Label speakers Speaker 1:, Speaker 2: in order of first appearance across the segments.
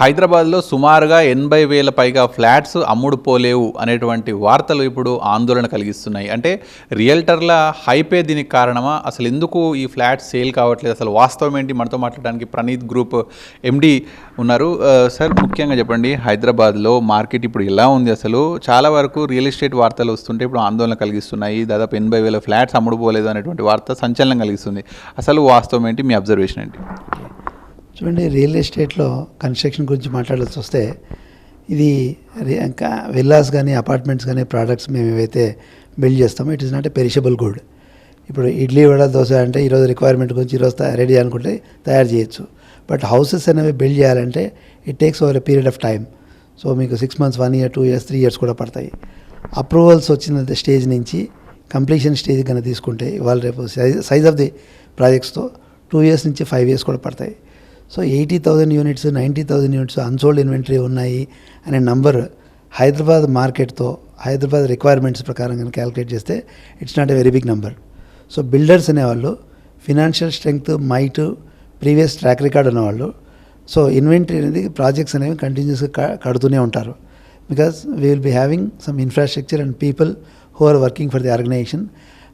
Speaker 1: హైదరాబాద్లో సుమారుగా 80,000 పైగా ఫ్లాట్స్ అమ్ముడు పోలేవు అనేటువంటి వార్తలు ఇప్పుడు ఆందోళన కలిగిస్తున్నాయి. అంటే రియల్టర్ల హైపే దీనికి కారణమా? అసలు ఎందుకు ఈ ఫ్లాట్స్ సేల్ కావట్లేదు? అసలు వాస్తవం ఏంటి? మనతో మాట్లాడడానికి ప్రణీత్ గ్రూప్ ఎండి ఉన్నారు. సార్, ముఖ్యంగా చెప్పండి, హైదరాబాద్లో మార్కెట్ ఇప్పుడు ఎలా ఉంది? అసలు చాలా వరకు రియల్ ఎస్టేట్ వార్తలు వస్తుంటే ఇప్పుడు ఆందోళన కలిగిస్తున్నాయి. దాదాపు 80,000 ఫ్లాట్స్ అమ్ముడు పోలేదు అనేటువంటి వార్త సంచలనం కలిగిస్తుంది. అసలు వాస్తవం ఏంటి? మీ అబ్జర్వేషన్ ఏంటి?
Speaker 2: చూడండి, రియల్ ఎస్టేట్లో కన్స్ట్రక్షన్ గురించి మాట్లాడాల్సి వస్తే ఇది విల్లాస్ కానీ అపార్ట్మెంట్స్ కానీ ప్రోడక్ట్స్ మేము ఏవైతే బిల్డ్ చేస్తామో it is not a perishable good. ఇప్పుడు ఇడ్లీ వడ దోశ అంటే ఈరోజు రిక్వైర్మెంట్ గురించి ఈరోజు రెడీ అనుకుంటే తయారు చేయొచ్చు. బట్ హౌసెస్ అనేవి బిల్డ్ చేయాలంటే it takes over a period of time. So మీకు 6 months, 1 year, 2 years, 3 years కూడా పడతాయి. అప్రూవల్స్ వచ్చిన స్టేజ్ నుంచి కంప్లీషన్ స్టేజ్ కన్నా తీసుకుంటే ఇవాళ రేపు సైజ్ ఆఫ్ ది ప్రాజెక్ట్స్తో 2 years నుంచి 5 years కూడా పడతాయి. So 80,000 units, 90,000 units unsold inventory ఉన్నాయి అనే నంబర్ హైదరాబాద్ మార్కెట్తో హైదరాబాద్ రిక్వైర్మెంట్స్ ప్రకారం కనుక క్యాలిక్యులేట్ చేస్తే it's not a very big number. So builders అనేవాళ్ళు financial strength, might, previous track record ఉన్నవాళ్ళు సో ఇన్వెంటరీ అనేది ప్రాజెక్ట్స్ అనేవి కంటిన్యూస్గా కడుతూనే ఉంటారు. Because we will be having some infrastructure and people who are working for the organisation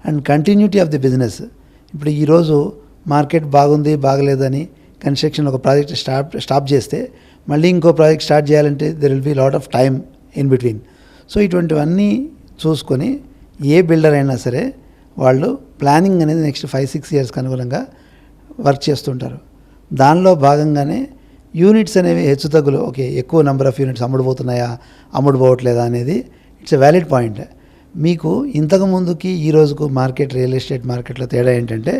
Speaker 2: and continuity of the business. ఇప్పుడు ఈరోజు market బాగుంది బాగలేదని కన్స్ట్రక్షన్ ఒక ప్రాజెక్ట్ స్టాప్ చేస్తే మళ్ళీ ఇంకో ప్రాజెక్ట్ స్టార్ట్ చేయాలంటే there will be lot of time in between. So ఇటువంటివన్నీ చూసుకొని ఏ బిల్డర్ అయినా సరే వాళ్ళు ప్లానింగ్ అనేది నెక్స్ట్ 5-6 yearsకి అనుగుణంగా వర్క్ చేస్తుంటారు. దానిలో భాగంగానే యూనిట్స్ అనేవి హెచ్చుతగ్గులు, ఓకే ఎక్కువ నెంబర్ ఆఫ్ యూనిట్స్ అమ్ముడుపోతున్నాయా అమ్ముడుపోవట్లేదా అనేది ఇట్స్ ఎ వ్యాలిడ్ పాయింట్. మీకు ఇంతకు ముందుకి ఈ రోజుకు మార్కెట్, రియల్ ఎస్టేట్ మార్కెట్లో తేడా ఏంటంటే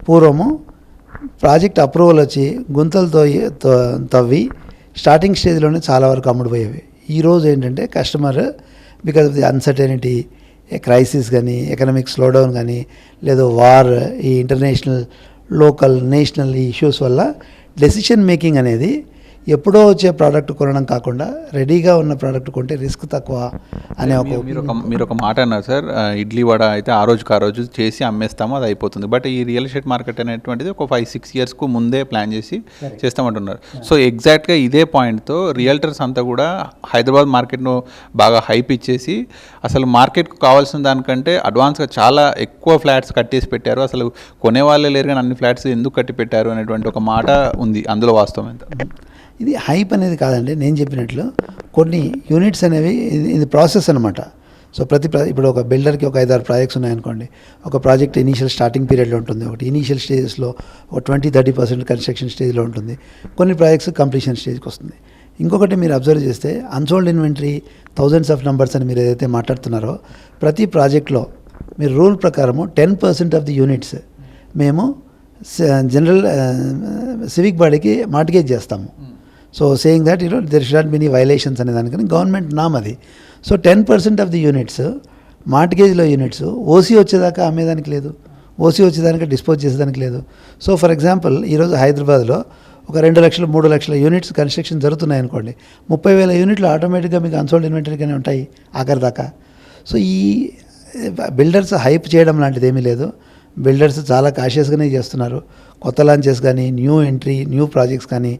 Speaker 2: పూర్వము ప్రాజెక్ట్ అప్రూవల్ వచ్చి గుంతలతో తవ్వి స్టార్టింగ్ స్టేజ్లోనే చాలా వరకు అమ్ముడుపోయేవి. ఈరోజు ఏంటంటే customer because of the uncertainty, crisis కానీ, ఎకనామిక్ స్లోడౌన్ కానీ, లేదా వార్, ఈ ఇంటర్నేషనల్, లోకల్, నేషనల్ ఇష్యూస్ వల్ల డెసిషన్ మేకింగ్ అనేది ఎప్పుడో వచ్చే ప్రోడక్ట్ కొనడం కాకుండా రెడీగా ఉన్న ప్రోడక్ట్ కొంటే రిస్క్ తక్కువ అనే
Speaker 1: మీరు ఒక మాట అన్నారు సార్. ఇడ్లీ వడ అయితే ఆ రోజు చేసి అమ్మేస్తాము, అది అయిపోతుంది. బట్ ఈ రియల్ ఎస్టేట్ మార్కెట్ అనేటువంటిది ఒక 5-6 yearsకు ముందే ప్లాన్ చేసి చేస్తామంటున్నారు. సో ఎగ్జాక్ట్గా ఇదే పాయింట్తో రియల్టర్స్ అంతా కూడా హైదరాబాద్ మార్కెట్ను బాగా హైప్ ఇచ్చేసి అసలు మార్కెట్కు కావాల్సిన దానికంటే అడ్వాన్స్గా చాలా ఎక్కువ ఫ్లాట్స్ కట్టేసి పెట్టారు. అసలు కొనేవాళ్ళే లేరు కానీ అన్ని ఫ్లాట్స్ ఎందుకు కట్టి పెట్టారు అనేటువంటి ఒక మాట ఉంది. అందులో వాస్తవం ఎంత?
Speaker 2: ఇది హైప్ అనేది కాదండి. నేను చెప్పినట్లు కొన్ని యూనిట్స్ అనేవి ఇది ప్రాసెస్ అనమాట. సో ఇప్పుడు ఒక బిల్డర్కి ఒక 5-6 ప్రాజెక్ట్స్ ఉన్నాయనుకోండి. ఒక ప్రాజెక్ట్ ఇనీషియల్ స్టార్టింగ్ పీరియడ్లో ఉంటుంది, ఒకటి ఇనీషియల్ స్టేజెస్లో ఒక 20-30% కన్స్ట్రక్షన్ స్టేజ్లో ఉంటుంది, కొన్ని ప్రాజెక్ట్స్ కంప్లీషన్ స్టేజ్కి వస్తుంది. ఇంకొకటి మీరు అబ్జర్వ్ చేస్తే unsold inventory thousands of numbers అని మీరు ఏదైతే మాట్లాడుతున్నారో ప్రతి ప్రాజెక్ట్లో మీరు రూల్ ప్రకారము 10% ఆఫ్ ది యూనిట్స్ మేము జనరల్ సివిక్ బాడీకి మార్టిగేజ్ చేస్తాము. So saying that there should not be any violations అనే దానికని గవర్నమెంట్ నామ్ అది. సో 10% ఆఫ్ ది యూనిట్స్ మార్టిగేజ్లో యూనిట్స్ ఓసీ వచ్చేదాకా అమ్మేదానికి లేదు, ఓసీ వచ్చేదానికి డిస్పోజ్ చేసేదానికి లేదు. సో ఫర్ ఎగ్జాంపుల్ ఈరోజు హైదరాబాద్లో ఒక 2 లక్షలు 3 లక్షల యూనిట్స్ కన్స్ట్రక్షన్ జరుగుతున్నాయి అనుకోండి. 30,000 యూనిట్లు ఆటోమేటిక్గా మీకు అన్సోల్డ్ ఇన్వెంటరీగానే ఉంటాయి ఆఖరి దాకా. సో ఈ బిల్డర్స్ హైప్ చేయడం లాంటిది ఏమీ లేదు. బిల్డర్స్ చాలా కాషియస్గానే చేస్తున్నారు. కొత్త లాంచెస్ కానీ, న్యూ ఎంట్రీ, న్యూ ప్రాజెక్ట్స్ కానీ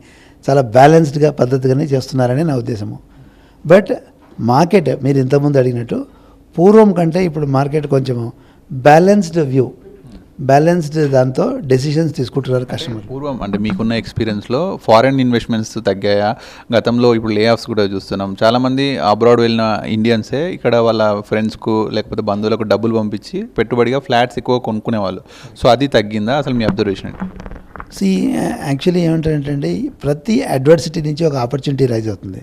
Speaker 2: చాలా బ్యాలెన్స్డ్గా పద్ధతిగానే చేస్తున్నారని నా ఉద్దేశము. బట్ మార్కెట్ మీరు ఇంతకుముందు అడిగినట్టు పూర్వం కంటే ఇప్పుడు మార్కెట్ కొంచెము బ్యాలెన్స్డ్ దాంతో డెసిషన్స్ తీసుకుంటున్నారు కస్టమర్.
Speaker 1: పూర్వం అంటే మీకున్న ఎక్స్పీరియన్స్లో ఫారెన్ ఇన్వెస్ట్మెంట్స్ తగ్గాయా? గతంలో ఇప్పుడు లే ఆఫ్స్ కూడా చూస్తున్నాం. చాలామంది అబ్రాడ్ వెళ్ళిన ఇండియన్సే ఇక్కడ వాళ్ళ ఫ్రెండ్స్కు లేకపోతే బంధువులకు డబ్బులు పంపించి పెట్టుబడిగా ఫ్లాట్స్ ఎక్కువ కొనుక్కునేవాళ్ళు. సో అది తగ్గిందా? అసలు మీ అబ్జర్వేషన్ ఏంటి?
Speaker 2: యాక్చువల్లీ ఏమంటారంటే ప్రతి అడ్వర్సిటీ నుంచి ఒక ఆపర్చునిటీ రైజ్ అవుతుంది.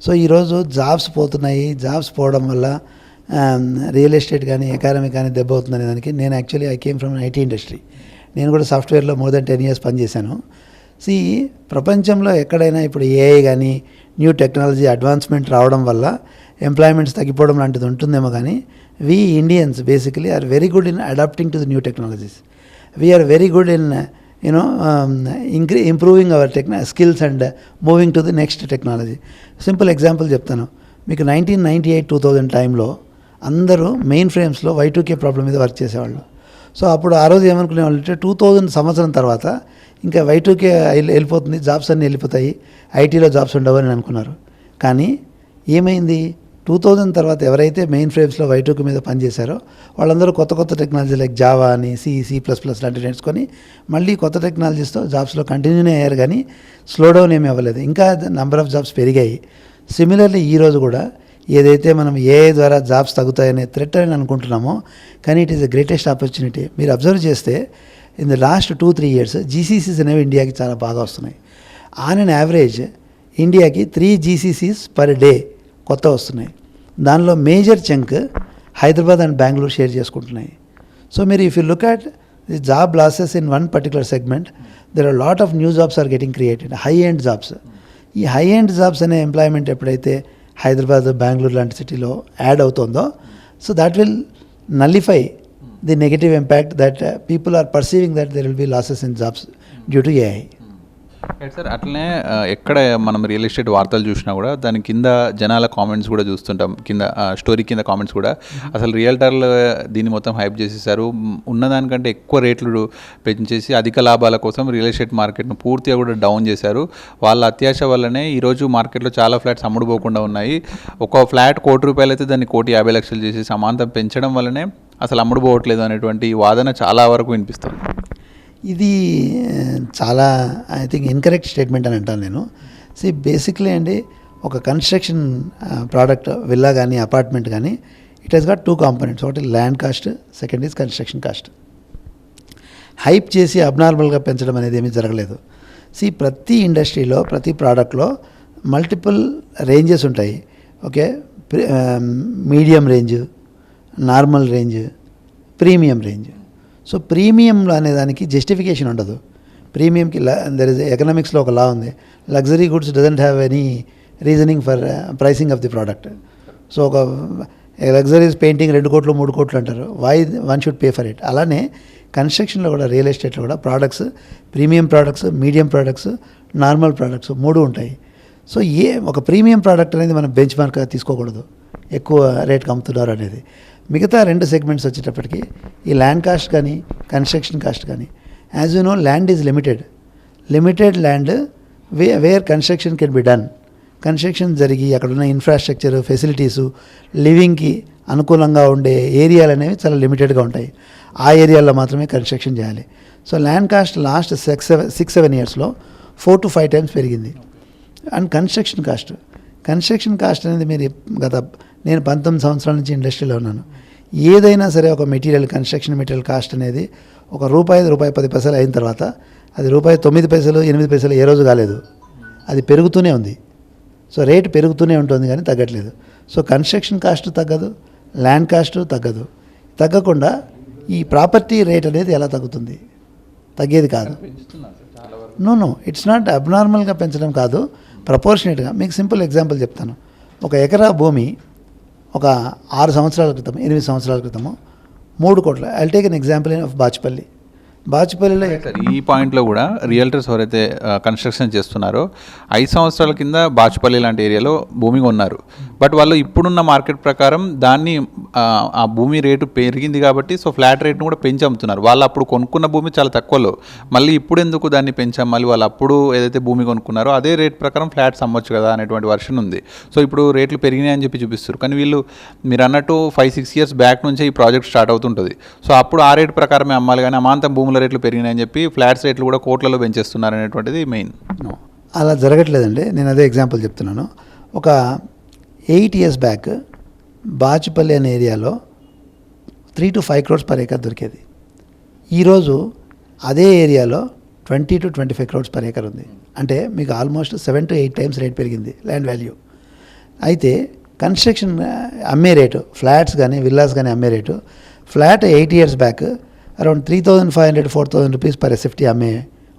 Speaker 2: సో ఈరోజు జాబ్స్ పోతున్నాయి. జాబ్స్ పోవడం వల్ల రియల్ ఎస్టేట్ కానీ ఎకానమీ కానీ దెబ్బ అవుతుందనే దానికి నేను actually I came from IT industry. నేను కూడా సాఫ్ట్వేర్లో more than 10 years పనిచేశాను. ప్రపంచంలో ఎక్కడైనా ఇప్పుడు ఏఐ కానీ న్యూ టెక్నాలజీ అడ్వాన్స్మెంట్ రావడం వల్ల ఎంప్లాయ్మెంట్స్ తగ్గిపోవడం లాంటిది ఉంటుందేమో కానీ we Indians basically are very good in adapting to the new technologies. We are very good in improving our skills and moving to the next technology. Simple example చెప్తాను మీకు. 1998-2000 టైంలో అందరూ మెయిన్ ఫ్రేమ్స్లో Y2K ప్రాబ్లం మీద వర్క్ చేసేవాళ్ళు. So అప్పుడు ఆ రోజు ఏమనుకునే వాళ్ళు అంటే 2000 సంవత్సరం తర్వాత ఇంకా Y2K వెళ్ళిపోతుంది, జాబ్స్ అన్నీ వెళ్ళిపోతాయి, ఐటీలో జాబ్స్ ఉండవు అని అనుకున్నారు. కానీ ఏమైంది, 2000 తర్వాత ఎవరైతే మెయిన్ ఫ్రేమ్స్లో Y2K మీద పనిచేశారో వాళ్ళందరూ కొత్త కొత్త టెక్నాలజీ లైక్ జావా అని C++ లాంటివి నేర్చుకొని మళ్ళీ కొత్త టెక్నాలజీస్తో జాబ్స్లో కంటిన్యూనే అయ్యారు. కానీ స్లో డౌన్ ఏమీ అవ్వలేదు, ఇంకా నెంబర్ ఆఫ్ జాబ్స్ పెరిగాయి. సిమిలర్లీ ఈరోజు కూడా ఏదైతే మనం AI ద్వారా జాబ్స్ తగ్గుతాయనే థ్రెట్ అని అనుకుంటున్నామో, కానీ it is the greatest opportunity. మీరు అబ్జర్వ్ చేస్తే in the last 2-3 years GCCs అనేవి ఇండియాకి చాలా బాగా వస్తున్నాయి. ఆన్ అన్ యావరేజ్ ఇండియాకి 3 GCCs పర్ డే కొత్త వస్తున్నాయి. దానిలో major chunk Hyderabad and Bengaluru share చేసుకుంటున్నాయి. సో మీరు if you look at the job losses in one particular segment, there are lot of new jobs are getting created, high end jobs. ఈ high end jobs అనే employment ఎప్పుడైతే హైదరాబాద్ బెంగళూరు లాంటి సిటీలో add అవుతుందో, so that will nullify the negative impact that people are perceiving that there will be losses in jobs due to AI.
Speaker 1: Right sir. అట్లనే ఎక్కడ మనం real estate వార్తలు చూసినా కూడా దాని కింద జనాల కామెంట్స్ కూడా చూస్తుంటాం, కింద స్టోరీ కింద కామెంట్స్ కూడా అసలు రియల్టర్లు దీన్ని మొత్తం హైప్ చేసేసారు, ఉన్నదానికంటే ఎక్కువ రేట్లు పెంచేసి అధిక లాభాల కోసం రియల్ ఎస్టేట్ మార్కెట్ను పూర్తిగా కూడా డౌన్ చేశారు. వాళ్ళ అత్యాశ వల్లనే ఈరోజు మార్కెట్లో చాలా ఫ్లాట్స్ అమ్ముడుపోకుండా ఉన్నాయి. ఒక ఫ్లాట్ ₹1,00,00,000 అయితే దాన్ని 1,50,00,000 చేసి సమాంతం పెంచడం వల్లనే అసలు అమ్ముడుపోవట్లేదు అనేటువంటి వాదన చాలా వరకు వినిపిస్తుంది.
Speaker 2: ఇది చాలా ఐ థింక్ ఇన్కరెక్ట్ స్టేట్మెంట్ అని అంటాను నేను. బేసిక్లీ అండి, ఒక కన్స్ట్రక్షన్ ప్రోడక్ట్ విల్లా కానీ అపార్ట్మెంట్ కానీ ఇట్ హెస్ గాట్ 2 కాంపోనెంట్స్. ఒకటి land cost, second is construction cost. Hype చేసి అబ్నార్మల్గా పెంచడం అనేది ఏమీ జరగలేదు. ప్రతి ఇండస్ట్రీలో ప్రతి ప్రోడక్ట్లో మల్టిపుల్ రేంజెస్ ఉంటాయి. Okay, medium range, normal range, premium range. So ప్రీమియంలో అనేదానికి జస్టిఫికేషన్ ఉండదు. ప్రీమియంకి దర్ ఇస్ ఎకనామిక్స్లో ఒక లా ఉంది, luxury goods doesn't have any reasoning for pricing of the product. So ఒక లగ్జరీస్ పెయింటింగ్ 2 కోట్లు 3 కోట్లు అంటారు, why one should pay for it. అలానే కన్స్ట్రక్షన్లో కూడా రియల్ ఎస్టేట్లో కూడా products, premium products, medium products, normal products 3 ఉంటాయి. సో ఒక ప్రీమియం ప్రోడక్ట్ అనేది మనం బెంచ్ మార్క్గా తీసుకోకూడదు, ఎక్కువ రేట్కి అమ్ముతున్నారు అనేది. మిగతా 2 సెగ్మెంట్స్ వచ్చేటప్పటికి ఈ ల్యాండ్ కాస్ట్ కానీ కన్స్ట్రక్షన్ కాస్ట్ కానీ, as you know land is limited land where construction can be done. Construction జరిగి అక్కడున్న ఇన్ఫ్రాస్ట్రక్చర్, ఫెసిలిటీసు, లివింగ్కి అనుకూలంగా ఉండే ఏరియాలు అనేవి చాలా లిమిటెడ్గా ఉంటాయి. ఆ ఏరియాలో మాత్రమే కన్స్ట్రక్షన్ చేయాలి. So land cost last 6-7 yearsలో 4 to 5 times పెరిగింది. అండ్ కన్స్ట్రక్షన్ కాస్ట్ అనేది మీరు నేను 19 సంవత్సరాల నుంచి ఇండస్ట్రీలో ఉన్నాను. ఏదైనా సరే ఒక మెటీరియల్, కన్స్ట్రక్షన్ మెటీరియల్ కాస్ట్ అనేది ₹1, ₹10 అయిన తర్వాత అది ₹9, 8 ఏ రోజు కాలేదు, అది పెరుగుతూనే ఉంది. సో రేటు పెరుగుతూనే ఉంటుంది కానీ తగ్గట్లేదు. సో కన్స్ట్రక్షన్ కాస్ట్ తగ్గదు, ల్యాండ్ కాస్ట్ తగ్గదు. తగ్గకుండా ఈ ప్రాపర్టీ రేట్ అనేది ఎలా తగ్గుతుంది? తగ్గేది కాదు. నో ఇట్స్ నాట్ అబ్నార్మల్గా పెంచడం కాదు, ప్రపోర్షనేట్గా. మీకు సింపుల్ ఎగ్జాంపుల్ చెప్తాను. ఒక ఎకరా భూమి ఒక 6 సంవత్సరాల క్రితం, 8 సంవత్సరాల క్రితము 3 కోట్ల. I'll take an example of బాచుపల్లిలో
Speaker 1: ఈ పాయింట్లో కూడా రియల్టర్స్ ఎవరైతే కన్స్ట్రక్షన్ చేస్తున్నారో 5 సంవత్సరాల కింద బాచుపల్లి లాంటి ఏరియాలో భూమి కొన్నారు. బట్ వాళ్ళు ఇప్పుడున్న మార్కెట్ ప్రకారం దాన్ని ఆ భూమి రేటు పెరిగింది కాబట్టి సో ఫ్లాట్ రేట్ను కూడా పెంచి అమ్ముతున్నారు. వాళ్ళు అప్పుడు కొనుక్కున్న భూమి చాలా తక్కువలో, మళ్ళీ ఇప్పుడు ఎందుకు దాన్ని పెంచాం, మళ్ళీ వాళ్ళు అప్పుడు ఏదైతే భూమి కొనుక్కున్నారో అదే రేట్ ప్రకారం ఫ్లాట్స్ అమ్మొచ్చు కదా అనేటువంటి వర్షన్ ఉంది. సో ఇప్పుడు రేట్లు పెరిగినాయి అని చెప్పి చూపిస్తారు. కానీ వీళ్ళు మీరు అన్నట్టు 5-6 years బ్యాక్ నుంచే ఈ ప్రాజెక్ట్ స్టార్ట్ అవుతుంటుంది. సో అప్పుడు ఆ రేట్ ప్రకారమే అమ్మాలి, కానీ అమాంతం భూముల రేట్లు పెరిగినాయని చెప్పి ఫ్లాట్స్ రేట్లు కూడా కోట్లలో పెంచేస్తున్నారు అనేటువంటిది మెయిన్.
Speaker 2: అలా జరగట్లేదండి. నేను అదే ఎగ్జాంపుల్ చెప్తున్నాను. ఒక 8 years బ్యాక్ బాచుపల్లి అనే ఏరియాలో 3 to 5 crores per acre దొరికేది. ఈరోజు అదే ఏరియాలో 20 to 25 crores per acre ఉంది. అంటే మీకు ఆల్మోస్ట్ 7 to 8 times రేట్ పెరిగింది ల్యాండ్ వాల్యూ. అయితే కన్స్ట్రక్షన్ అమ్మే రేటు, ఫ్లాట్స్ కానీ విల్లాస్ కానీ అమ్మే rate, flat 8 years back around 3,500-4,000 rupees per SFT అమ్మే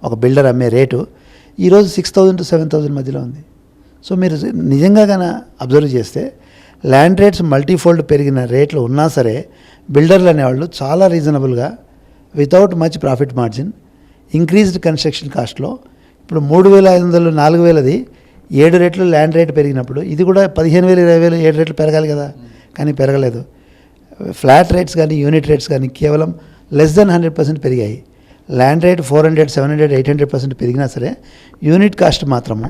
Speaker 2: ఒక బిల్డర్ అమ్మే రేటు ఈరోజు 6,000 to 7,000 మధ్యలో ఉంది. సో మీరు నిజంగా కానీ అబ్జర్వ్ చేస్తే ల్యాండ్ రేట్స్ మల్టీఫోల్డ్ పెరిగిన రేట్లు ఉన్నా సరే బిల్డర్లు అనేవాళ్ళు చాలా రీజనబుల్గా without much profit margin increased construction కాస్ట్లో ఇప్పుడు 3,500, 4,000ది 7 రెట్లు ల్యాండ్ రేట్ పెరిగినప్పుడు ఇది కూడా 15,000, 20,000, 7 రెట్లు పెరగాలి కదా, కానీ పెరగలేదు. ఫ్లాట్ రేట్స్ కానీ యూనిట్ రేట్స్ కానీ కేవలం లెస్ దెన్ 100% పెరిగాయి. ల్యాండ్ రేట్ 400, 700, 800% పెరిగినా సరే యూనిట్ కాస్ట్ మాత్రము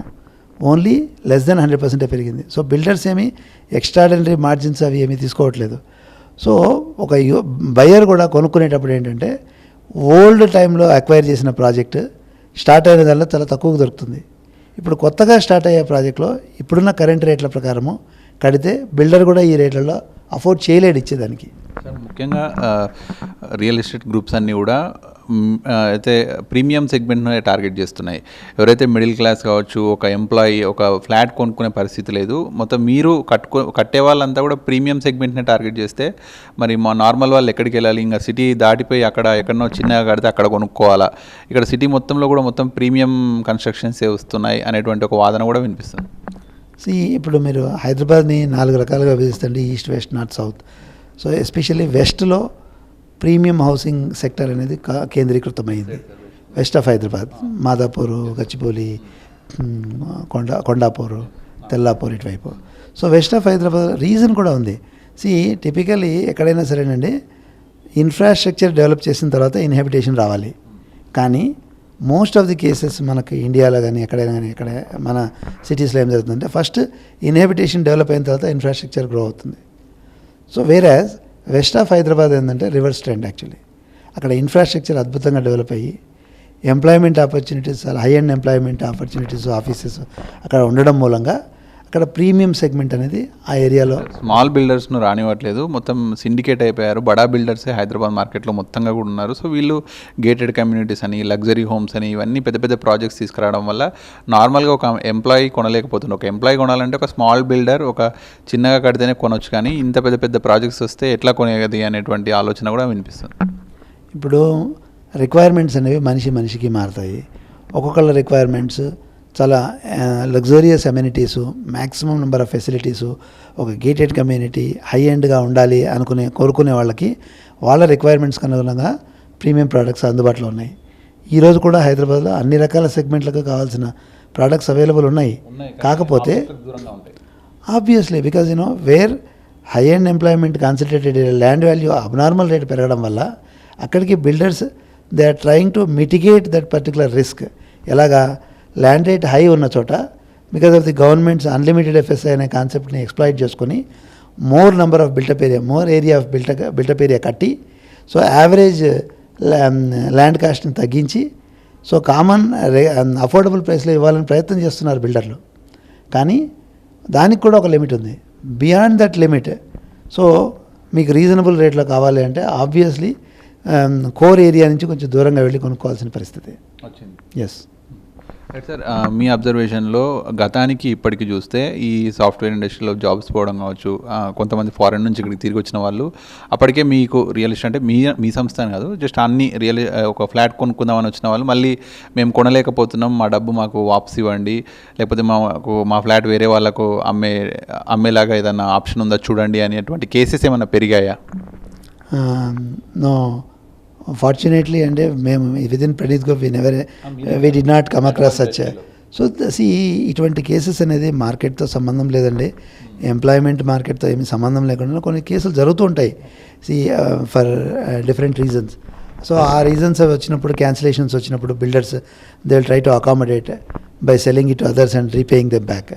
Speaker 2: ఓన్లీ లెస్ దెన్ 100% పెరిగింది. సో బిల్డర్స్ ఏమి ఎక్స్ట్రాడినరీ మార్జిన్స్ అవి ఏమీ తీసుకోవట్లేదు. సో ఒక బయర్ కూడా కొనుక్కునేటప్పుడు ఏంటంటే ఓల్డ్ టైంలో అక్వైర్ చేసిన ప్రాజెక్ట్ స్టార్ట్ అయిన దానిలో చాలా తక్కువకు దొరుకుతుంది. ఇప్పుడు కొత్తగా స్టార్ట్ అయ్యే ప్రాజెక్ట్లో ఇప్పుడున్న కరెంట్ రేట్ల ప్రకారము కడితే బిల్డర్ కూడా ఈ రేట్లలో అఫోర్డ్ చేయలేడు ఇచ్చేదానికి.
Speaker 1: సార్ ముఖ్యంగా రియల్ ఎస్టేట్ గ్రూప్స్ అన్నీ కూడా అయితే ప్రీమియం సెగ్మెంట్ను టార్గెట్ చేస్తున్నాయి. ఎవరైతే మిడిల్ క్లాస్ కావచ్చు, ఒక ఎంప్లాయీ ఒక ఫ్లాట్ కొనుక్కునే పరిస్థితి లేదు, మొత్తం మీరు కట్టే వాళ్ళంతా కూడా ప్రీమియం సెగ్మెంట్నే టార్గెట్ చేస్తే మరి మా నార్మల్ వాళ్ళు ఎక్కడికి వెళ్ళాలి? ఇంకా సిటీ దాటిపోయి అక్కడ ఎక్కడనో చిన్నగా కడితే అక్కడ కొనుక్కోవాలా? ఇక్కడ సిటీ మొత్తంలో కూడా మొత్తం ప్రీమియం కన్స్ట్రక్షన్సే వస్తున్నాయి అనేటువంటి ఒక వాదన కూడా వినిపిస్తుంది.
Speaker 2: ఇప్పుడు మీరు హైదరాబాద్ని 4 రకాలుగా విభజిస్తండి, east, west, north, south. So especially వెస్ట్లో ప్రీమియం హౌసింగ్ సెక్టర్ అనేది కేంద్రీకృతమైంది. వెస్ట్ ఆఫ్ హైదరాబాద్, మాదాపూర్, గచ్చిబౌలి, కొండాపూర్, తెల్లాపూర్ ఇటువైపు. So west of Hyderabad region కూడా ఉంది. టిపికలీ ఎక్కడైనా సరేనండి ఇన్ఫ్రాస్ట్రక్చర్ డెవలప్ చేసిన తర్వాత ఇన్హాబిటేషన్ రావాలి. కానీ మోస్ట్ ఆఫ్ ది కేసెస్ మనకి ఇండియాలో కానీ ఎక్కడైనా కానీ ఎక్కడ మన సిటీస్లో ఏం జరుగుతుందంటే ఫస్ట్ ఇన్హాబిటేషన్ డెవలప్ అయిన తర్వాత ఇన్ఫ్రాస్ట్రక్చర్ గ్రో అవుతుంది. సో వేరాజ్ వెస్ట్ ఆఫ్ హైదరాబాద్ ఏంటంటే రివర్స్ ట్రెండ్ యాక్చువల్లీ. అక్కడ ఇన్ఫ్రాస్ట్రక్చర్ అద్భుతంగా డెవలప్ అయ్యి employment opportunities, high and employment opportunities, offices అక్కడ ఉండడం మూలంగా అక్కడ ప్రీమియం సెగ్మెంట్ అనేది ఆ ఏరియాలో
Speaker 1: స్మాల్ బిల్డర్స్ను రానివ్వట్లేదు. మొత్తం సిండికేట్ అయిపోయారు. బడా బిల్డర్సే హైదరాబాద్ మార్కెట్లో మొత్తంగా కూడా ఉన్నారు. సో వీళ్ళు గేటెడ్ కమ్యూనిటీస్ అని, లగ్జరీ హోమ్స్ అని ఇవన్నీ పెద్ద పెద్ద ప్రాజెక్ట్స్ తీసుకురావడం వల్ల నార్మల్గా ఒక ఎంప్లాయీ కొనలేకపోతుంది. ఒక ఎంప్లాయీ కొనాలంటే ఒక స్మాల్ బిల్డర్ ఒక చిన్నగా కడితేనే కొనవచ్చు, కానీ ఇంత పెద్ద పెద్ద ప్రాజెక్ట్స్ వస్తే ఎట్లా కొనేది అనేటువంటి ఆలోచన కూడా వినిపిస్తుంది.
Speaker 2: ఇప్పుడు రిక్వైర్మెంట్స్ అనేవి మనిషికి మారుతాయి. ఒక్కొక్కళ్ళ రిక్వైర్మెంట్స్ చాలా luxurious amenities, maximum number of facilities, ఒక గేటెడ్ కమ్యూనిటీ, హై ఎండ్గా ఉండాలి కోరుకునే వాళ్ళకి వాళ్ళ రిక్వైర్మెంట్స్కి అనుగుణంగా ప్రీమియం ప్రోడక్ట్స్ అందుబాటులో ఉన్నాయి. ఈరోజు కూడా హైదరాబాద్లో అన్ని రకాల సెగ్మెంట్లకు కావాల్సిన ప్రోడక్ట్స్ అవైలబుల్ ఉన్నాయి. కాకపోతే obviously because where high end employment concentrated land value abnormal rate పెరగడం వల్ల అక్కడికి builders they are trying to mitigate that particular risk. ఎలాగా? ల్యాండ్ రేట్ హై ఉన్న చోట because of the government's unlimited FSI అనే కాన్సెప్ట్ని ఎక్స్ప్లాయిట్ చేసుకొని more number of built up area, more area of built up area కట్టి సో యావరేజ్ ల్యాండ్ కాస్ట్ని తగ్గించి so common affordable ప్రైస్లో ఇవ్వాలని ప్రయత్నం చేస్తున్నారు బిల్డర్లు. కానీ దానికి కూడా ఒక లిమిట్ ఉంది. బియాండ్ దట్ లిమిట్ సో మీకు రీజనబుల్ రేట్లో కావాలి అంటే ఆబ్వియస్లీ కోర్ ఏరియా నుంచి కొంచెం దూరంగా వెళ్ళి కొనుక్కోవాల్సిన పరిస్థితి
Speaker 1: వచ్చింది.
Speaker 2: ఎస్
Speaker 1: సార్, మీ అబ్జర్వేషన్లో గతానికి ఇప్పటికి చూస్తే ఈ సాఫ్ట్వేర్ ఇండస్ట్రీలో జాబ్స్ పోవడం కావచ్చు, కొంతమంది ఫారెన్ నుంచి ఇక్కడికి తిరిగి వచ్చిన వాళ్ళు అప్పటికే మీకు రియల్ ఎస్టేట్ అంటే మీ సంస్థ అని కాదు, జస్ట్ అన్ని ఒక ఫ్లాట్ కొనుక్కుందామని వచ్చిన వాళ్ళు మళ్ళీ మేము కొనలేకపోతున్నాం, మా డబ్బు మాకు వాపస్ ఇవ్వండి, లేకపోతే మా ఫ్లాట్ వేరే వాళ్ళకు అమ్మేలాగా ఏదైనా ఆప్షన్ ఉందా చూడండి అనేటువంటి కేసెస్ ఏమైనా పెరిగాయా?
Speaker 2: నో, ఫార్చునేట్లీ అంటే మేము within Praneeth group we did not come across such. So ఇటువంటి కేసెస్ అనేది మార్కెట్తో సంబంధం లేదండి, ఎంప్లాయ్మెంట్ మార్కెట్తో ఏమి సంబంధం లేకుండా కొన్ని కేసులు జరుగుతూ ఉంటాయి ఫర్ డిఫరెంట్ రీజన్స్. సో ఆ రీజన్స్ అవి వచ్చినప్పుడు, క్యాన్సిలేషన్స్ వచ్చినప్పుడు builders they will try to accommodate by selling it to others and repaying them back.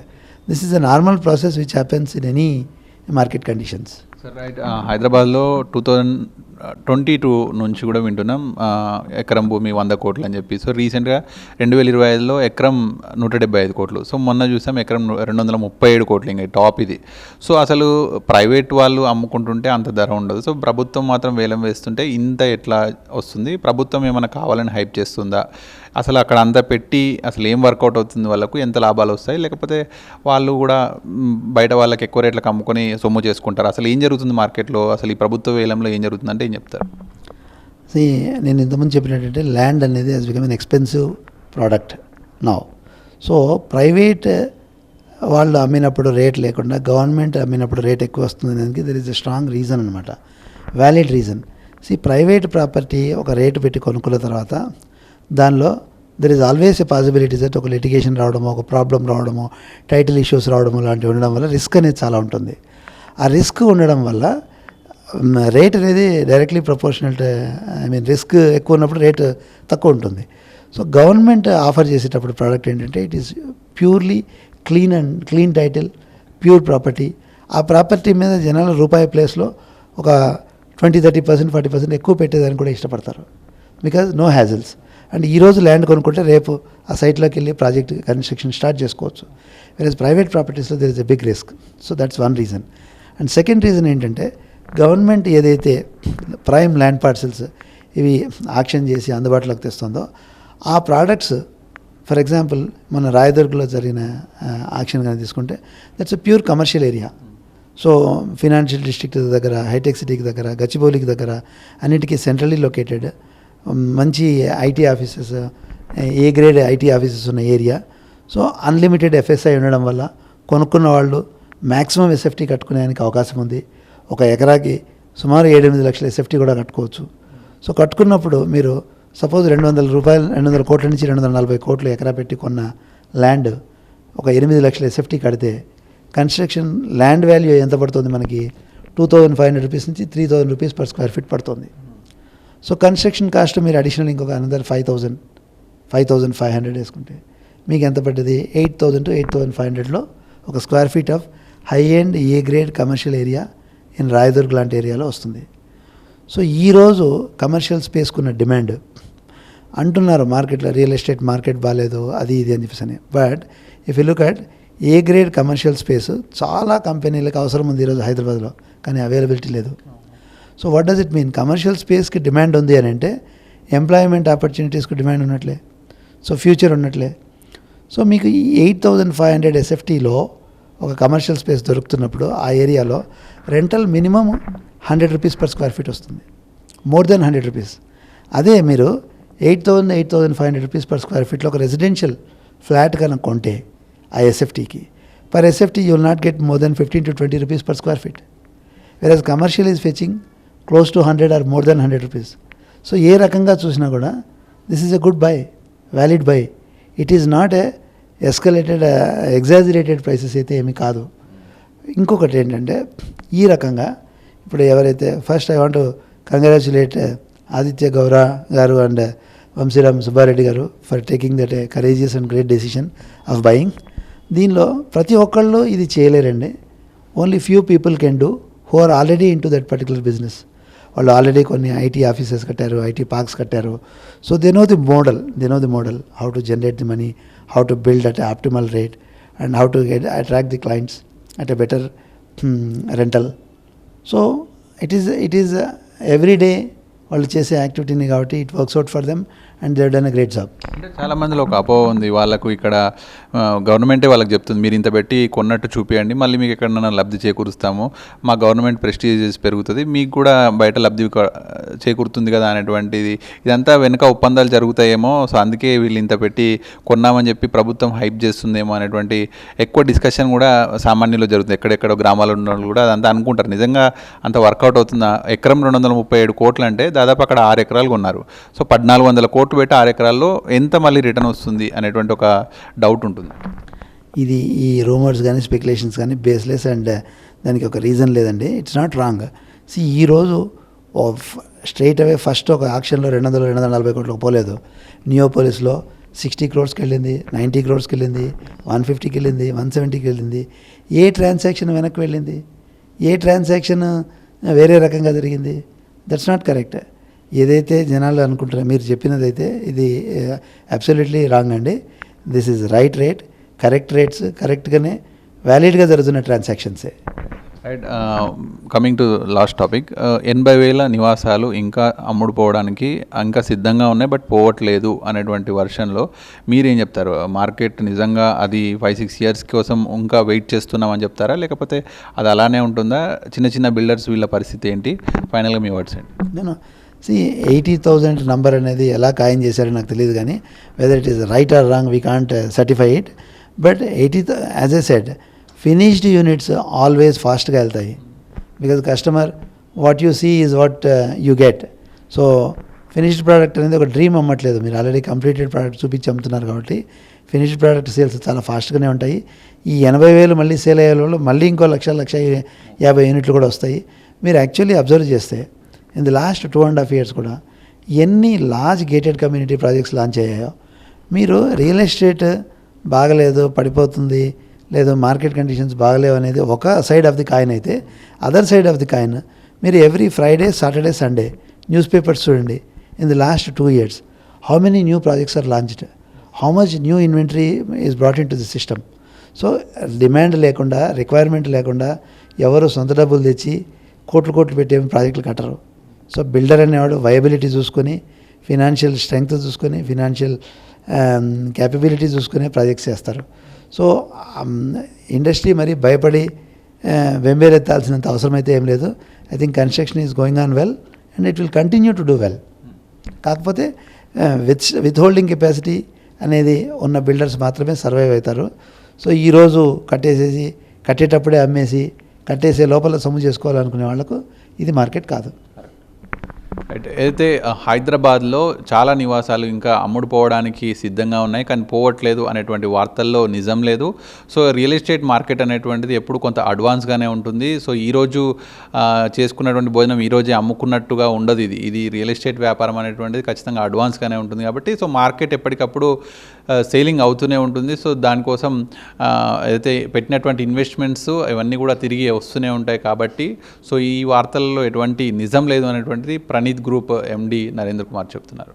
Speaker 2: This is a normal process which happens in any market conditions.
Speaker 1: Sir right, హైదరాబాద్లో 2022 నుంచి కూడా వింటున్నాం ఎకరం భూమి 100 కోట్లు అని చెప్పి. సో రీసెంట్గా 2025లో ఎకరం 175 కోట్లు. సో మొన్న చూసాం ఎకరం 237 కోట్లు, ఇంకా టాప్ ఇది. సో అసలు ప్రైవేట్ వాళ్ళు అమ్ముకుంటుంటే అంత ధర ఉండదు, సో ప్రభుత్వం మాత్రం వేలం వేస్తుంటే ఇంత ఎట్లా వస్తుంది? ప్రభుత్వం ఏమైనా కావాలని హైప్ చేస్తుందా? అసలు అక్కడ అంతా పెట్టి అసలు ఏం వర్కౌట్ అవుతుంది, వాళ్ళకు ఎంత లాభాలు వస్తాయి, లేకపోతే వాళ్ళు కూడా బయట వాళ్ళకి ఎక్కువ రేట్లకు అమ్ముకొని సొమ్ము చేసుకుంటారు? అసలు ఏం జరుగుతుంది మార్కెట్లో? అసలు ఈ ప్రభుత్వ వేలంలో ఏం జరుగుతుందంటే ఏం చెప్తారు?
Speaker 2: నేను ఇంతకుముందు చెప్పినట్టంటే ల్యాండ్ అనేది has become an expensive product now. So private వాళ్ళు అమ్మినప్పుడు రేట్ లేకుండా గవర్నమెంట్ అమ్మినప్పుడు రేట్ ఎక్కువ వస్తుంది దానికి there is a strong reason అనమాట, వ్యాలిడ్ రీజన్. ప్రైవేట్ ప్రాపర్టీ ఒక రేటు పెట్టి కొనుక్కున్న తర్వాత దానిలో there is always a possibilities that ఒక లిటిగేషన్ రావడము, ఒక ప్రాబ్లం రావడము, టైటిల్ ఇష్యూస్ రావడము లాంటివి ఉండడం వల్ల రిస్క్ అనేది చాలా ఉంటుంది. ఆ రిస్క్ ఉండడం వల్ల రేట్ అనేది directly proportional, I mean risk ఎక్కువ ఉన్నప్పుడు రేట్ తక్కువ ఉంటుంది. సో గవర్నమెంట్ ఆఫర్ చేసేటప్పుడు ప్రోడక్ట్ ఏంటంటే it is purely clean title, pure property. ఆ ప్రాపర్టీ మీద జనాలు రూపాయి ప్లేస్లో ఒక 20-30%, 40% ఎక్కువ పెట్టేదాన్ని కూడా ఇష్టపడతారు, బికాజ్ నో హ్యాజిల్స్. అండ్ ఈరోజు ల్యాండ్ కొనుక్కుంటే రేపు ఆ సైట్లోకి వెళ్ళి ప్రాజెక్ట్ కన్స్ట్రక్షన్ స్టార్ట్ చేసుకోవచ్చు. వేరేజ్ ప్రైవేట్ ప్రాపర్టీస్లో there is a big risk. So that's one reason. And second reason ఏంటంటే గవర్నమెంట్ ఏదైతే ప్రైమ్ ల్యాండ్ పార్సల్స్ ఇవి ఆక్షన్ చేసి అందుబాటులోకి తెస్తుందో ఆ ప్రోడక్ట్స్, ఫర్ ఎగ్జాంపుల్ మన రాయదుర్గ్లో జరిగిన ఆక్షన్ కానీ తీసుకుంటే that's a pure commercial area. So financial district దగ్గర, హైటెక్ సిటీకి దగ్గర, గచ్చిబౌలికి దగ్గర అన్నిటికీ సెంట్రల్లీ లొకేటెడ్, మంచి IT offices, A grade IT offices ఉన్న ఏరియా. సో అన్లిమిటెడ్ ఎఫ్ఎస్ఐ ఉండడం వల్ల కొనుక్కున్న వాళ్ళు మ్యాక్సిమం ఎస్ఎఫ్టీ కట్టుకునేదానికి అవకాశం ఉంది. ఒక ఎకరాకి సుమారు 7-8 లక్షల ఎస్ఎఫ్టీ కూడా కట్టుకోవచ్చు. సో కట్టుకున్నప్పుడు మీరు సపోజ్ 200 కోట్ల నుంచి 240 కోట్లు ఎకరా పెట్టి కొన్న ల్యాండ్ ఒక 8 లక్షల ఎస్ఎఫ్టీ కడితే కన్స్ట్రక్షన్ ల్యాండ్ వాల్యూ ఎంత పడుతుంది మనకి? 2500 రూపీస్ నుంచి 3000 రూపీస్ పర్ స్క్వేర్ ఫీట్ పడుతుంది. సో కన్స్ట్రక్షన్ కాస్ట్ మీరు అడిషనల్ ఇంకొక అనదర్ 5,500 వేసుకుంటే మీకు ఎంత పడ్డది? 8,000 to 8,500లో ఒక square feet of high and A grade commercial area in Rayadurg లాంటి ఏరియాలో వస్తుంది. సో ఈరోజు కమర్షియల్ స్పేస్కున్న డిమాండ్ అంటున్నారు మార్కెట్లో, రియల్ ఎస్టేట్ మార్కెట్ బాగాలేదు అది ఇది అని చెప్పేసి. But if you look at A grade commercial space చాలా కంపెనీలకు అవసరం ఉంది ఈరోజు హైదరాబాద్లో, కానీ అవైలబిలిటీ లేదు. So what does it mean? Commercial స్పేస్కి డిమాండ్ ఉంది అని అంటే ఎంప్లాయ్మెంట్ ఆపర్చునిటీస్కి డిమాండ్ ఉన్నట్లే, సో ఫ్యూచర్ ఉన్నట్లే. సో మీకు ఈ 8,500 ఎస్ఎఫ్టీలో ఒక కమర్షియల్ స్పేస్ దొరుకుతున్నప్పుడు ఆ ఏరియాలో rental minimum 100 rupees per square feet వస్తుంది, మోర్ దెన్ 100 రూపీస్. అదే మీరు 8,500 రూపీస్ పర్ స్క్వేర్ ఫీట్లో ఒక రెసిడెన్షియల్ ఫ్లాట్ కనుక కొంటే ఆ ఎస్ఎఫ్టీకి per SFT you will not get more than 15 to 20 rupees per square feet. Versus commercial is fetching close to 100 or more than 100 rupees. So ఏ రకంగా చూసినా కూడా this is a good buy, valid buy. It is not a escalated exaggerated prices అయితే ఏమీ కాదు. ఇంకొకటి ఏంటంటే ఈ రకంగా ఇప్పుడు ఎవరైతే first I want congratulate Aditya Gaura గారు అండ్ వంశీరామ్ సుబ్బారెడ్డి గారు for taking that a courageous and great decision of buying. దీనిలో ప్రతి ఒక్కళ్ళు ఇది చేయలేరండి. Only few people can do who are already into that particular business. వాళ్ళు ఆల్రెడీ కొన్ని ఐటీ ఆఫీసెస్ కట్టారు, ఐటీ పార్క్స్ కట్టారు. So they know the model, how to generate the money, how to build at optimal rate and how to attract the clients at a better rental. So it is every day వాళ్ళు చేసే యాక్టివిటీని కాబట్టి it works out for them and they done a great job.
Speaker 1: అంటే చాలా మందిలో ఒక అపోహ ఉంది, వాళ్ళకు ఇక్కడ గవర్నమెంటే వాళ్ళకి చెప్తుంది మీరు ఇంత పెట్టి కొన్నట్టు చూపించండి, మళ్ళీ మీకు ఎక్కడన్నా లబ్ధి చేకూరుస్తాము, మా గవర్నమెంట్ ప్రెస్టీజియస్ పెరుగుతుంది, మీకు కూడా బయట లబ్ధి చేకూరుతుంది కదా అనేటువంటిది. ఇదంతా వెనుక ఒప్పందాలు జరుగుతాయేమో, సో అందుకే వీళ్ళు ఇంత పెట్టి కొన్నామని చెప్పి ప్రభుత్వం హైప్ చేస్తుందేమో అనేటువంటి ఎక్కువ డిస్కషన్ కూడా సామాన్యులు జరుగుతుంది. ఎక్కడెక్కడో గ్రామాల్లో ఉన్న వాళ్ళు కూడా అదంతా అనుకుంటారు. నిజంగా అంత వర్కౌట్ అవుతుందా? ఎకరం 237 కోట్లు అంటే దాదాపు అక్కడ 6 ఎకరాలు కొన్నారు. సో 1,400 కోట్లు పెట్టి 6 ఎకరాల్లో ఎంత మళ్ళీ రిటర్న్ వస్తుంది అనేటువంటి ఒక డౌట్ ఉంటుంది.
Speaker 2: ఇది ఈ రూమర్స్ కానీ స్పెక్యులేషన్స్ కానీ బేస్లెస్ అండ్ దానికి ఒక రీజన్ లేదండి. It's not wrong. ఈరోజు స్ట్రైట్ అవే ఫస్ట్ ఒక ఆక్షన్లో 240 కోట్లకు పోలేదు. నియోపోలిస్లో 60 crores వెళ్ళింది, 90 crores వెళ్ళింది, 150కి వెళ్ళింది, 170కి వెళ్ళింది. ఏ ట్రాన్సాక్షన్ వెనక్కి వెళ్ళింది? ఏ ట్రాన్సాక్షన్ వేరే రకంగా జరిగింది? That's not correct. ఏదైతే జనాలు అనుకుంటారో మీరు చెప్పినదైతే ఇది అబ్సల్యూట్లీ రాంగ్ అండి. This is right rate, correct rates, కరెక్ట్గానే వ్యాలిడ్గా జరుగుతున్న ట్రాన్సాక్షన్సే.
Speaker 1: Right. Coming to last topic, 80,000 నివాసాలు ఇంకా అమ్ముడుపోవడానికి ఇంకా సిద్ధంగా ఉన్నాయి బట్ పోవట్లేదు అనేటువంటి వర్షన్లో మీరేం చెప్తారు? మార్కెట్ నిజంగా అది 5-6 years కోసం ఇంకా వెయిట్ చేస్తున్నామని చెప్తారా, లేకపోతే అది అలానే ఉంటుందా? చిన్న చిన్న బిల్డర్స్ వీళ్ళ పరిస్థితి ఏంటి? ఫైనల్గా మీ వర్డ్స్ ఏంటి?
Speaker 2: నేను 80,000 నంబర్ అనేది ఎలా ఖాయం చేశారో నాకు తెలియదు, కానీ whether it is right or wrong we can't certify it. But 80, as I said, finished units always ఫాస్ట్గా వెళ్తాయి. Because customer what you see is what you get. So finished product అనేది ఒక డ్రీమ్ అమ్మట్లేదు, మీరు ఆల్రెడీ కంప్లీటెడ్ ప్రోడక్ట్ చూపించి అమ్ముతున్నారు కాబట్టి finished product sales చాలా ఫాస్ట్గానే ఉంటాయి. ఈ 80,000 మళ్ళీ సేల్ అయ్యే వాళ్ళు మళ్ళీ ఇంకో 1,50,000 యూనిట్లు కూడా వస్తాయి. మీరు యాక్చువల్లీ అబ్జర్వ్ చేస్తే ఇన్ ది లాస్ట్ 2.5 years కూడా ఎన్ని large gated community projects launch అయ్యాయో, మీరు రియల్ ఎస్టేట్ బాగలేదు, పడిపోతుంది, లేదు మార్కెట్ కండిషన్స్ బాగలేవు అనేది ఒక సైడ్ ఆఫ్ ది కాయిన్ అయితే, other side of the coin మీరు every Friday, Saturday, Sunday newspapers చూడండి. In the last 2 years how many new projects are launched, how much new inventory is brought into the system. So demand లేకుండా, requirement లేకుండా ఎవరు సొంత డబ్బులు తెచ్చి కోట్లు పెట్టే ప్రాజెక్టులు కట్టరు. సో బిల్డర్ అనేవాడు వయబిలిటీ చూసుకొని, ఫినాన్షియల్ స్ట్రెంగ్త్ చూసుకొని, ఫినాన్షియల్ క్యాపబిలిటీ చూసుకునే ప్రాజెక్ట్స్ చేస్తారు. సో ఇండస్ట్రీ మరి భయపడి వెంబేలెత్తాల్సినంత అవసరం అయితే ఏం లేదు. I think construction is going on well and it will continue to do well. కాకపోతే విత్ హోల్డింగ్ కెపాసిటీ అనేది ఉన్న బిల్డర్స్ మాత్రమే సర్వైవ్ అవుతారు. సో ఈరోజు కట్టేసేసి, కట్టేటప్పుడే అమ్మేసి, కట్టేసే లోపల సొమ్ము చేసుకోవాలనుకునే వాళ్లకు ఇది మార్కెట్ కాదు.
Speaker 1: అయితే హైదరాబాద్లో చాలా నివాసాలు ఇంకా అమ్ముడుపోవడానికి సిద్ధంగా ఉన్నాయి, కానీ పోవట్లేదు అనేటువంటి వార్తల్లో నిజం లేదు. సో రియల్ ఎస్టేట్ మార్కెట్ అనేటువంటిది ఎప్పుడు కొంత అడ్వాన్స్గానే ఉంటుంది. సో ఈరోజు చేసుకున్నటువంటి భోజనం ఈరోజే అమ్ముకున్నట్టుగా ఉండదు. ఇది రియల్ ఎస్టేట్ వ్యాపారం అనేటువంటిది ఖచ్చితంగా అడ్వాన్స్గానే ఉంటుంది. కాబట్టి సో మార్కెట్ ఎప్పటికప్పుడు సేలింగ్ అవుతూనే ఉంటుంది. సో దానికోసం అయితే పెట్టినటువంటి ఇన్వెస్ట్మెంట్స్ ఇవన్నీ కూడా తిరిగి వస్తూనే ఉంటాయి. కాబట్టి సో ఈ వార్తల్లో ఎటువంటి నిజం లేదు అనేటువంటిది ప్రణీత్ గ్రూప్ ఎండి నరేంద్ర కుమార్ చెప్తున్నారు.